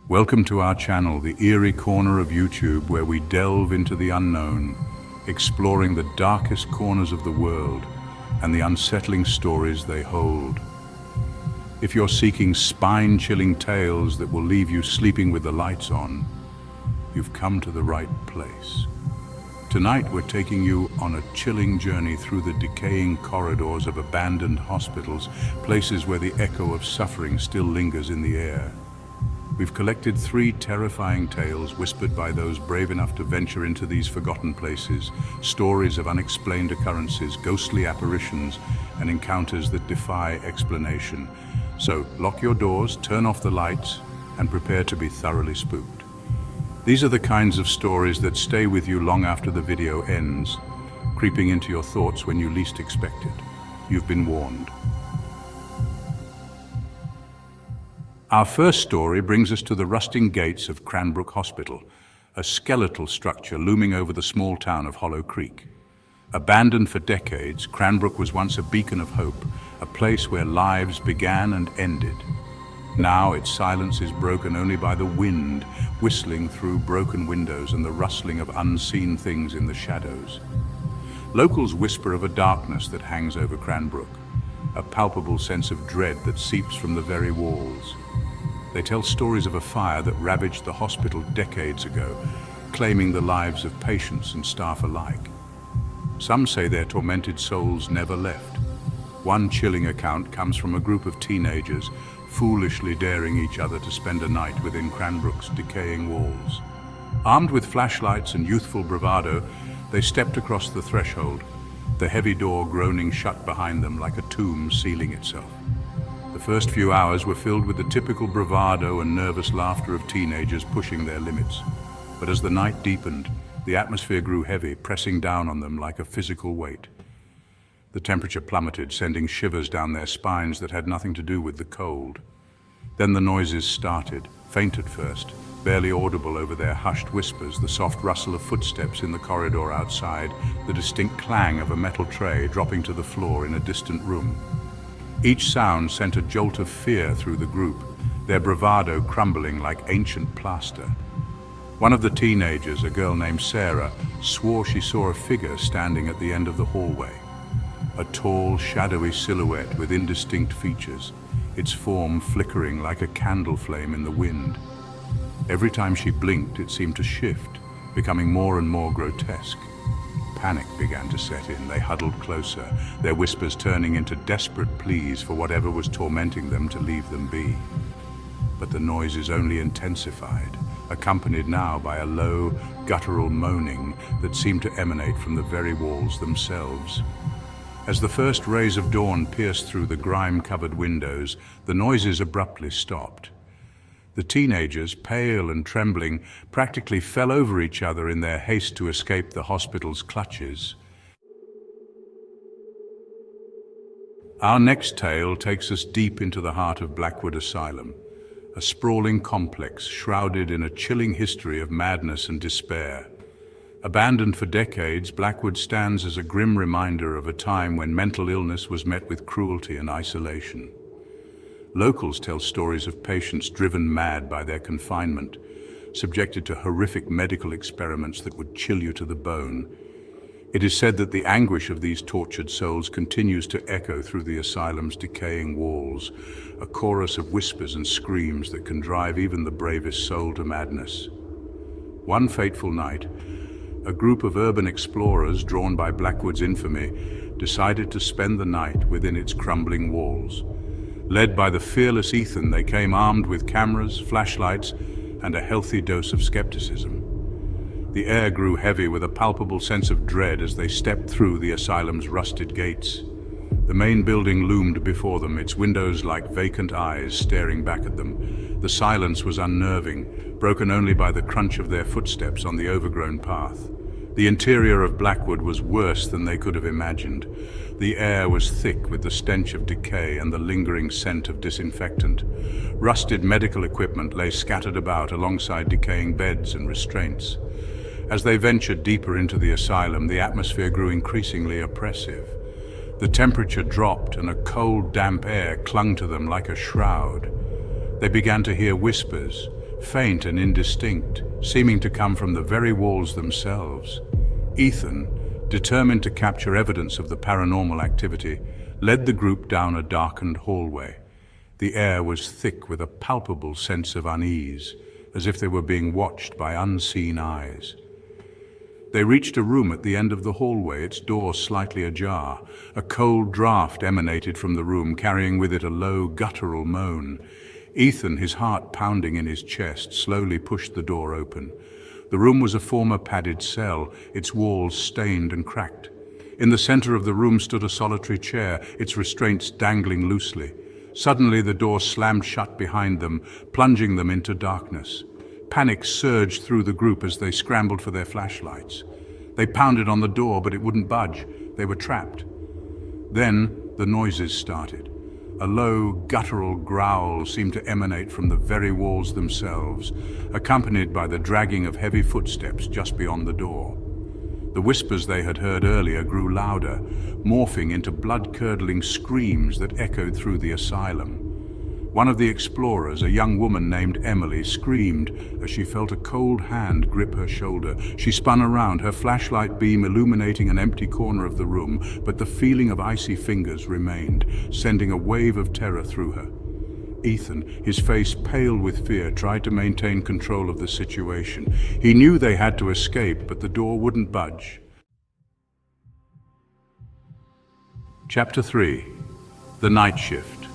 Welcome to our channel, the eerie corner of YouTube, where we delve into the unknown, exploring the darkest corners of the world and the unsettling stories they hold. If you're seeking spine-chilling tales that will leave you sleeping with the lights on, you've come to the right place. Tonight we're taking you on a chilling journey through the decaying corridors of abandoned hospitals, places where the echo of suffering still lingers in the air. We've collected 3 terrifying tales whispered by those brave enough to venture into these forgotten places, stories of unexplained occurrences, ghostly apparitions, and encounters that defy explanation. So, lock your doors, turn off the lights, and prepare to be thoroughly spooked. These are the kinds of stories that stay with you long after the video ends, creeping into your thoughts when you least expect it. You've been warned. Our first story brings us to the rusting gates of Cranbrook Hospital, a skeletal structure looming over the small town of Hollow Creek. Abandoned for decades, Cranbrook was once a beacon of hope, a place where lives began and ended. Now its silence is broken only by the wind whistling through broken windows and the rustling of unseen things in the shadows. Locals whisper of a darkness that hangs over Cranbrook, a palpable sense of dread that seeps from the very walls. They tell stories of a fire that ravaged the hospital decades ago, claiming the lives of patients and staff alike. Some say their tormented souls never left. One chilling account comes from a group of teenagers foolishly daring each other to spend a night within Cranbrook's decaying walls. Armed with flashlights and youthful bravado, they stepped across the threshold, the heavy door groaning shut behind them like a tomb sealing itself. The first few hours were filled with the typical bravado and nervous laughter of teenagers pushing their limits. But as the night deepened, the atmosphere grew heavy, pressing down on them like a physical weight. The temperature plummeted, sending shivers down their spines that had nothing to do with the cold. Then the noises started, faint at first, barely audible over their hushed whispers, the soft rustle of footsteps in the corridor outside, the distinct clang of a metal tray dropping to the floor in a distant room. Each sound sent a jolt of fear through the group, their bravado crumbling like ancient plaster. One of the teenagers, a girl named Sarah, swore she saw a figure standing at the end of the hallway. A tall, shadowy silhouette with indistinct features, its form flickering like a candle flame in the wind. Every time she blinked, it seemed to shift, becoming more and more grotesque. Panic began to set in. They huddled closer, their whispers turning into desperate pleas for whatever was tormenting them to leave them be. But the noises only intensified, accompanied now by a low, guttural moaning that seemed to emanate from the very walls themselves. As the first rays of dawn pierced through the grime-covered windows, the noises abruptly stopped. The teenagers, pale and trembling, practically fell over each other in their haste to escape the hospital's clutches. Our next tale takes us deep into the heart of Blackwood Asylum, a sprawling complex shrouded in a chilling history of madness and despair. Abandoned for decades, Blackwood stands as a grim reminder of a time when mental illness was met with cruelty and isolation. Locals tell stories of patients driven mad by their confinement, subjected to horrific medical experiments that would chill you to the bone. It is said that the anguish of these tortured souls continues to echo through the asylum's decaying walls, a chorus of whispers and screams that can drive even the bravest soul to madness. One fateful night, a group of urban explorers, drawn by Blackwood's infamy, decided to spend the night within its crumbling walls. Led by the fearless Ethan, they came armed with cameras, flashlights, and a healthy dose of skepticism. The air grew heavy with a palpable sense of dread as they stepped through the asylum's rusted gates. The main building loomed before them, its windows like vacant eyes staring back at them. The silence was unnerving, broken only by the crunch of their footsteps on the overgrown path. The interior of Blackwood was worse than they could have imagined. The air was thick with the stench of decay and the lingering scent of disinfectant. Rusted medical equipment lay scattered about alongside decaying beds and restraints. As they ventured deeper into the asylum, the atmosphere grew increasingly oppressive. The temperature dropped and a cold, damp air clung to them like a shroud. They began to hear whispers, faint and indistinct, seeming to come from the very walls themselves. Ethan, determined to capture evidence of the paranormal activity, led the group down a darkened hallway. The air was thick with a palpable sense of unease, as if they were being watched by unseen eyes. They reached a room at the end of the hallway, its door slightly ajar. A cold draft emanated from the room, carrying with it a low, guttural moan. Ethan, his heart pounding in his chest, slowly pushed the door open. The room was a former padded cell, its walls stained and cracked. In the center of the room stood a solitary chair, its restraints dangling loosely. Suddenly the door slammed shut behind them, plunging them into darkness. Panic surged through the group as they scrambled for their flashlights. They pounded on the door, but it wouldn't budge. They were trapped. Then the noises started. A low, guttural growl seemed to emanate from the very walls themselves, accompanied by the dragging of heavy footsteps just beyond the door. The whispers they had heard earlier grew louder, morphing into blood-curdling screams that echoed through the asylum. One of the explorers, a young woman named Emily, screamed as she felt a cold hand grip her shoulder. She spun around, her flashlight beam illuminating an empty corner of the room, but the feeling of icy fingers remained, sending a wave of terror through her. Ethan, his face pale with fear, tried to maintain control of the situation. He knew they had to escape, but the door wouldn't budge. Chapter 3. The Night Shift.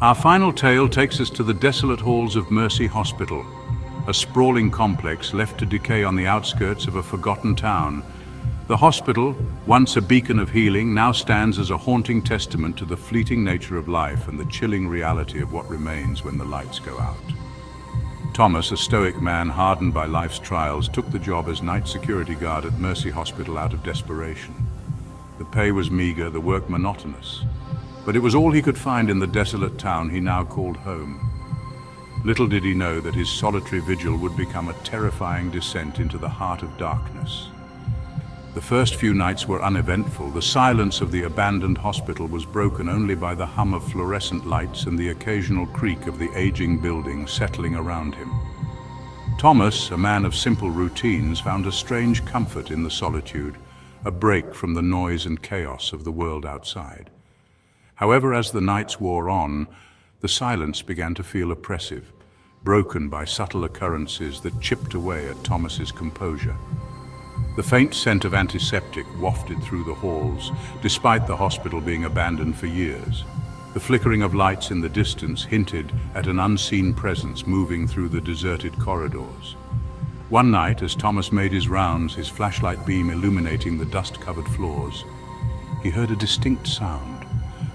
Our final tale takes us to the desolate halls of Mercy Hospital, a sprawling complex left to decay on the outskirts of a forgotten town. The hospital, once a beacon of healing, now stands as a haunting testament to the fleeting nature of life and the chilling reality of what remains when the lights go out. Thomas, a stoic man hardened by life's trials, took the job as night security guard at Mercy Hospital out of desperation. The pay was meager, the work monotonous, but it was all he could find in the desolate town he now called home. Little did he know that his solitary vigil would become a terrifying descent into the heart of darkness. The first few nights were uneventful. The silence of the abandoned hospital was broken only by the hum of fluorescent lights and the occasional creak of the aging building settling around him. Thomas, a man of simple routines, found a strange comfort in the solitude, a break from the noise and chaos of the world outside. However, as the nights wore on, the silence began to feel oppressive, broken by subtle occurrences that chipped away at Thomas's composure. The faint scent of antiseptic wafted through the halls, despite the hospital being abandoned for years. The flickering of lights in the distance hinted at an unseen presence moving through the deserted corridors. One night, as Thomas made his rounds, his flashlight beam illuminating the dust-covered floors, he heard a distinct sound.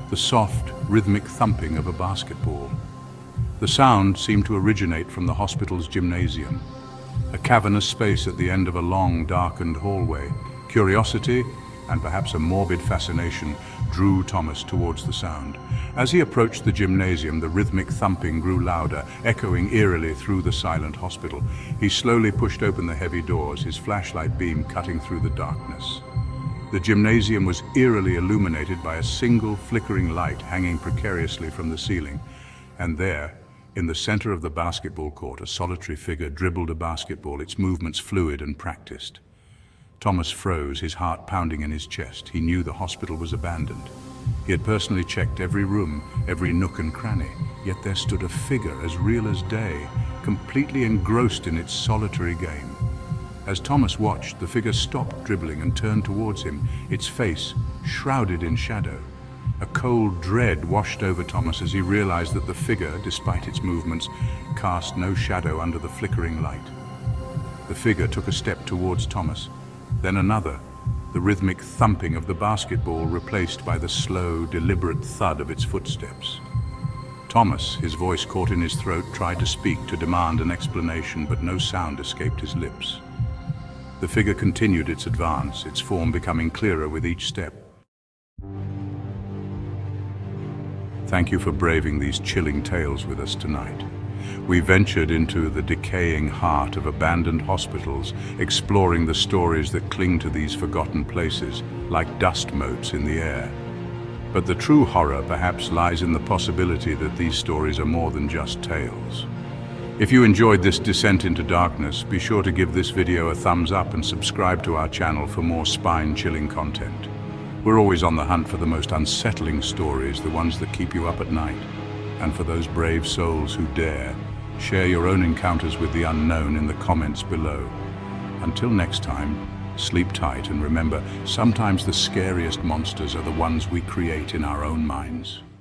The soft, rhythmic thumping of a basketball. The sound seemed to originate from the hospital's gymnasium, a cavernous space at the end of a long, darkened hallway. Curiosity, and perhaps a morbid fascination, drew Thomas towards the sound. As he approached the gymnasium, the rhythmic thumping grew louder, echoing eerily through the silent hospital. He slowly pushed open the heavy doors, his flashlight beam cutting through the darkness. The gymnasium was eerily illuminated by a single flickering light hanging precariously from the ceiling. And there, in the center of the basketball court, a solitary figure dribbled a basketball, its movements fluid and practiced. Thomas froze, his heart pounding in his chest. He knew the hospital was abandoned. He had personally checked every room, every nook and cranny, yet there stood a figure as real as day, completely engrossed in its solitary game. As Thomas watched, the figure stopped dribbling and turned towards him, its face shrouded in shadow. A cold dread washed over Thomas as he realized that the figure, despite its movements, cast no shadow under the flickering light. The figure took a step towards Thomas, then another, the rhythmic thumping of the basketball replaced by the slow, deliberate thud of its footsteps. Thomas, his voice caught in his throat, tried to speak, to demand an explanation, but no sound escaped his lips. The figure continued its advance, its form becoming clearer with each step. Thank you for braving these chilling tales with us tonight. We ventured into the decaying heart of abandoned hospitals, exploring the stories that cling to these forgotten places, like dust motes in the air. But the true horror perhaps lies in the possibility that these stories are more than just tales. If you enjoyed this descent into darkness, be sure to give this video a thumbs up and subscribe to our channel for more spine-chilling content. We're always on the hunt for the most unsettling stories, the ones that keep you up at night. And for those brave souls who dare, share your own encounters with the unknown in the comments below. Until next time, sleep tight and remember, sometimes the scariest monsters are the ones we create in our own minds.